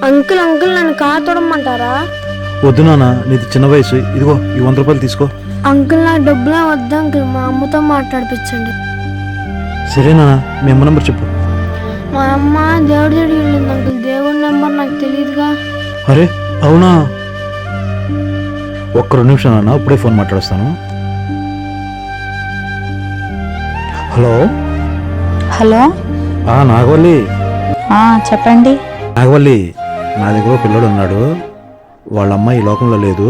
Uncle uncle నన్ను car తొడమంటారా? వద్దు నాన్న, నీది చిన్న వయసు. ఇదిగో ఈ 100 రూపాయలు తీసుకో. అంకుల్ నాకు డబ్బులే వద్దు అంకుల్, మా అమ్మతో మాట్లాడిపించండి. సరే నాన్న, మీ అమ్మ నెంబర్ చెప్పు. మా అమ్మ దేవుడి దగ్గరికి వెళ్ళింది అంకుల్, దేవుడి నెంబర్ నాకు తెలియదుగా. అరే అవునా, ఒక్క 2 నిమిషం నాన్న, ఇప్పుడే ఫోన్ మాట్లాడుస్తాను. హలో హలో, నాగవల్లి. చెప్పండి. నాగవల్లి, నా దగ్గర పిల్లడు ఉన్నాడు. వాళ్ళమ్మ ఈ లోకంలో లేదు.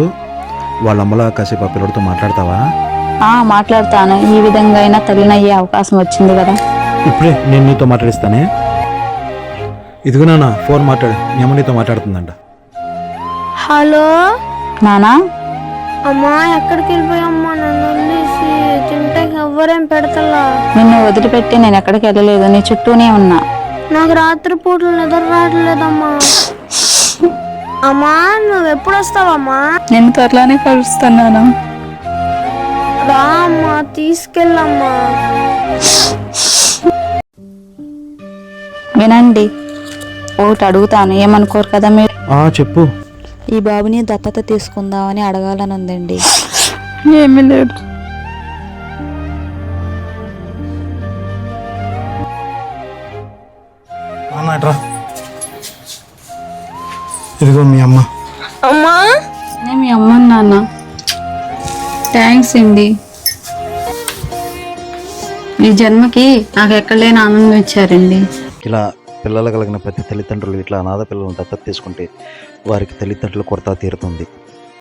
వాళ్ళమ్మలా కాసేపు ఆ పిల్లడితో మాట్లాడతావా? మాట్లాడతాను. ఈ విధంగా అయినా తల్లినయ్యే అవకాశం వచ్చింది కదా. ఇప్పుడే నేను నీతో మాట్లాడిస్తానే. ఇదిగో నాన్న, ఫోన్ మాట్లాడు. మీ అమ్మ నీతో మాట్లాడుతుందంట. హలో నానా, అమ్మా ఎక్కడికి వెళ్ళిపోయమ్మా? నన్ను వదిలేసి తింటే ఎవ్వరేం పెడతలా. నిన్ను వదిలిపెట్టి నేను ఎక్కడికి వెళ్ళలేదు, నీ చుట్టూనే ఉన్నా. నాకు రాత్రి పూటలు నిద్ర రావట్లేదమ్మా. అమ్మా నువ్వు ఎప్పుడు వస్తావమ్మా? నేను త్వరలోనే కలుస్తున్నాను. రా అమ్మా, తీసుకెళ్ళమ్మా. వినండి, ఒకటి అడుగుతాను, ఏమనుకోరు కదా మీరు? చెప్పు. ఈ బాబుని దత్తత తీసుకుందామని అడగాలని ఉందండి. ఏమీ లేదు. ఇదిగో మీ అమ్మ. అమ్మా నేను మీ అమ్మ నాన్న. థ్యాంక్స్ అండి. ఈ జన్మకి నాకు ఎక్కడ లేని ఆనందం ఇచ్చారండి. ఇలా పిల్లలు కలిగిన ప్రతి తల్లిదండ్రులు ఇట్లా అనాథ పిల్లలను దత్తత తీసుకుంటే వారికి తల్లిదండ్రుల కొరత తీరుతుంది.